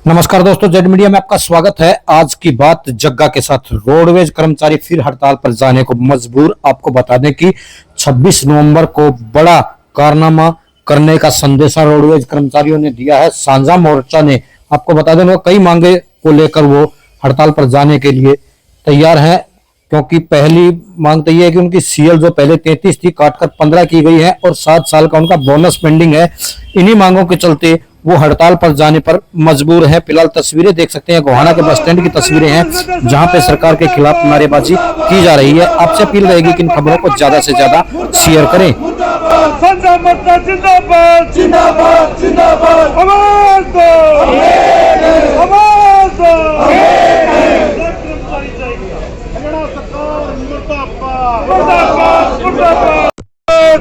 नमस्कार दोस्तों, Z media में आपका स्वागत है। आज की बात जग्गा के साथ। रोडवेज कर्मचारी फिर हड़ताल पर जाने को मजबूर। आपको बता दें कि 26 नवंबर को बड़ा कारनामा करने का संदेशा रोडवेज कर्मचारियों ने दिया है। साझा मोर्चा ने, आपको बता दें, कई मांगे को लेकर वो हड़ताल पर जाने के लिए तैयार है। क्योंकि पहली मांग तो ये है कि उनकी सीएल जो पहले 33 थी काटकर 15 की गई है और 7 साल का उनका बोनस पेंडिंग है। इन्हीं मांगों के चलते वो हड़ताल पर जाने पर मजबूर है। फिलहाल तस्वीरें देख सकते हैं, गोहाना के बस स्टैंड की तस्वीरें हैं जहां पे सरकार के खिलाफ नारेबाजी की जा रही है। आपसे अपील रहेगी कि इन खबरों को ज्यादा से ज्यादा शेयर करें।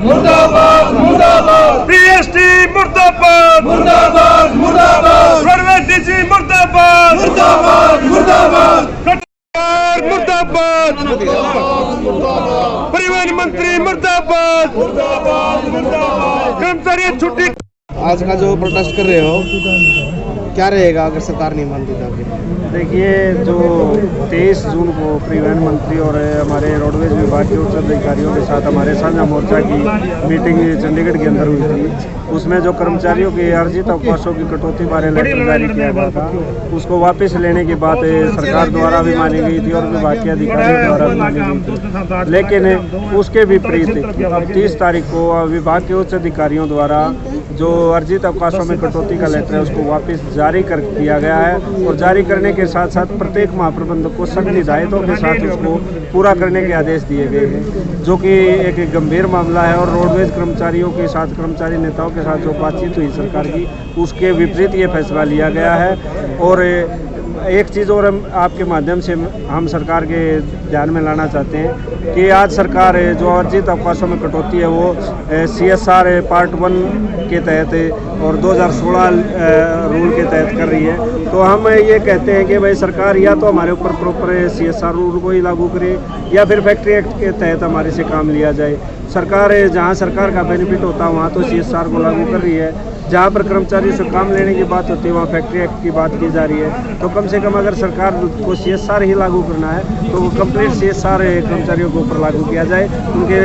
मुर्दाबाद मुर्दाबाद बीएसटी मुर्दाबाद मुर्दाबाद मुर्दाबाद रोडवेज डीसी मुर्दाबाद मुर्दाबाद मुर्दाबाद मुर्दाबाद परिवहन मंत्री मुर्दाबाद मुर्दाबाद मुर्दाबाद कर्मचारी छुट्टी। आज का जो प्रोटेस्ट कर रहे हो क्या रहेगा अगर सरकार नहीं मानती तो? देखिए, जो 23 जून को परिवहन मंत्री और हमारे रोडवेज विभाग के उच्च अधिकारियों के साथ हमारे साझा मोर्चा की मीटिंग चंडीगढ़ के अंदर हुई थी, उसमें जो कर्मचारियों के अर्जित अवकाशों की कटौती बारे लेटर जारी किया गया था, उसको वापस लेने की बात सरकार द्वारा भी मानी गई थी और विभाग के अधिकारियों द्वारा भी मानी गई थी। लेकिन उसके विपरीत अब 30 तारीख को विभाग के उच्च अधिकारियों द्वारा जो अर्जित अवकाशों में कटौती का लेटर है उसको वापस जारी कर दिया गया है और जारी करने के साथ साथ प्रत्येक महाप्रबंधक को सख्त हिदायतों के साथ उसको पूरा करने के आदेश दिए गए हैं, जो कि एक गंभीर मामला है। और रोडवेज कर्मचारियों के साथ, कर्मचारी नेताओं के साथ जो बातचीत हुई सरकार की, उसके विपरीत ये फैसला लिया गया है। और एक चीज़ और हम आपके माध्यम से हम सरकार के ध्यान में लाना चाहते हैं कि आज सरकार जो अर्जित अवकाशों में कटौती है वो CSR पार्ट 1 के तहत और 2016 रूल के तहत कर रही है। तो हम ये कहते हैं कि भाई सरकार या तो हमारे ऊपर प्रॉपर CSR रूल को ही लागू करे या फिर फैक्ट्री एक्ट के तहत हमारे से काम लिया जाए। सरकार जहाँ सरकार का बेनिफिट होता है वहाँ तो CSR को लागू कर रही है, जहाँ पर कर्मचारियों से काम लेने की बात होती है वहाँ फैक्ट्री एक्ट की बात की जा रही है। तो कम से कम अगर सरकार को CSR ही लागू करना है तो वो कंप्लीट CSR कर्मचारियों के ऊपर लागू किया जाए, उनके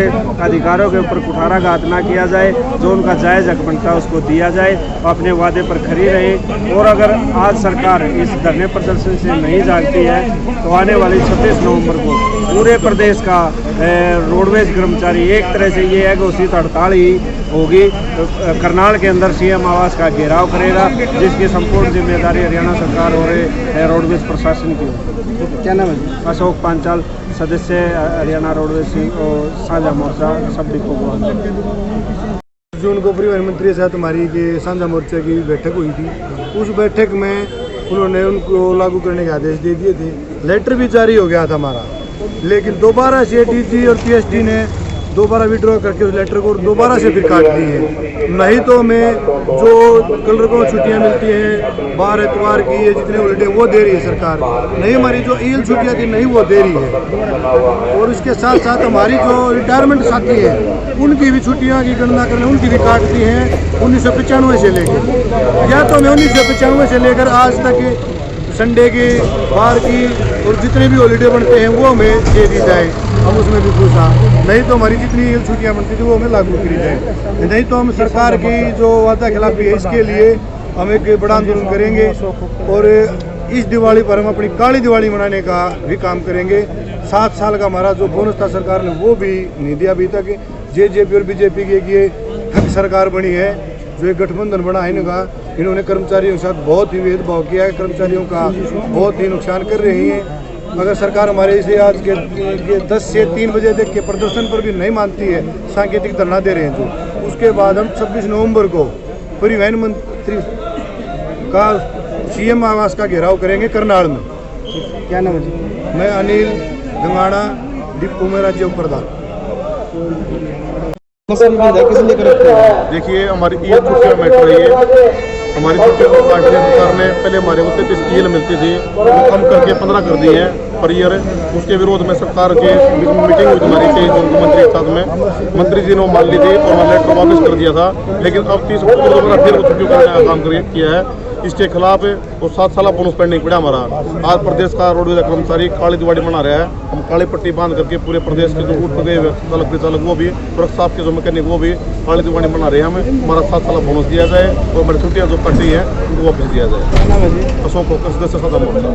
अधिकारों के ऊपर कुठाराघात ना किया जाए, जो उनका जायज़ हक बनता है उसको दिया जाए, अपने वादे पर खड़ी रहे। और अगर आज सरकार इस धरने प्रदर्शन से नहीं जागती है तो आने वाली 26 नवंबर को पूरे प्रदेश का रोडवेज कर्मचारी एक तरह से ये है घोषित हड़ताल ही होगी। करनाल के अंदर CM आवास का घेराव करेगा, जिसकी संपूर्ण जिम्मेदारी हरियाणा सरकार और रोडवेज प्रशासन की होगी। क्या नाम है? अशोक पांचाल, सदस्य हरियाणा रोडवेज और साझा मोर्चा सब डिपो को। जून को परिवहन मंत्री के साथ हमारी के साझा मोर्चा की बैठक हुई थी। उस बैठक में उन्होंने उनको लागू करने के आदेश दे दिए थे। लेटर भी जारी हो गया था हमारा, लेकिन दोबारा से DG और PSD ने दोबारा विड्रॉ करके उस लेटर को दोबारा से फिर काट दी है। नहीं तो हमें जो कलर को छुट्टियां मिलती हैं, 12 एतवार की ये जितने हॉलीडे वो दे रही है सरकार, नहीं हमारी जो EL छुट्टियां थी नहीं वो दे रही है। और उसके साथ साथ हमारी जो रिटायरमेंट साथी है उनकी भी छुट्टियां की गणना करने उनकी भी काट दी हैं 1995 से लेकर। या तो हमें 1995 से लेकर आज तक संडे की, बार की और जितने भी हॉलीडे बनते हैं वो हमें दे दी जाए, हम उसमें भी खुश हैं। नहीं तो हमारी जितनी छुट्टियां बनती थी वो हमें लागू करी जाए। नहीं तो हम सरकार की जो वादा खिलाफी है इसके लिए हम एक बड़ा आंदोलन करेंगे और इस दिवाली पर हम अपनी काली दिवाली मनाने का भी काम करेंगे। 7 साल का हमारा जो बोनस था सरकार ने वो भी नहीं दिया अभी तक। JJP और BJP की ये ठग सरकार बनी है, जो एक गठबंधन बना है इन्होंने कर्मचारियों के साथ बहुत ही भेदभाव किया है, कर्मचारियों का बहुत ही नुकसान कर रही है। अगर सरकार हमारे इसे आज के 10 से 3 बजे तक के प्रदर्शन पर भी नहीं मानती है, सांकेतिक धरना दे रहे हैं जो, उसके बाद हम 26 नवंबर को परिवहन मंत्री का CM आवास का घेराव करेंगे करनाल में। क्या नाम है? मैं अनिल गंगाना, डिपो में राज्य प्रधान। किस लिए करते हैं? देखिए, हमारी EL छुट्टियाँ मिट रही है। हमारी छुट्टियों को काट दिया सरकार ने। पहले हमारे को 33 EL मिलती थी, वो कम करके 15 कर दी है पर ईयर। उसके विरोध में सरकार की मीटिंग हुई हमारी 23 जून को मंत्री के साथ में। मंत्री जी ने मान ली थी और लेटर वापस कर दिया था, लेकिन अब 30 अक्टूबर को फिर छुट्टियों का काम किया है। इसके खिलाफ वो 7 साल बोनस पेंडिंग पड़ा हमारा। आज प्रदेश का रोडवेज कर्मचारी काली दिवाली मना रहा है। हम काली पट्टी बांध करके पूरे प्रदेश के जो उठ गए चालक परिचालक वो भी, ट्रक साफ के जो मैकेनिक वो भी काली दिवाली मना रहे हैं। हमें हमारा 7 साल बोनस दिया जाए और हमारी छुट्टियाँ जो कटी है उनको वापस दिया जाए। अशोक फोकस सदा मोर्चा।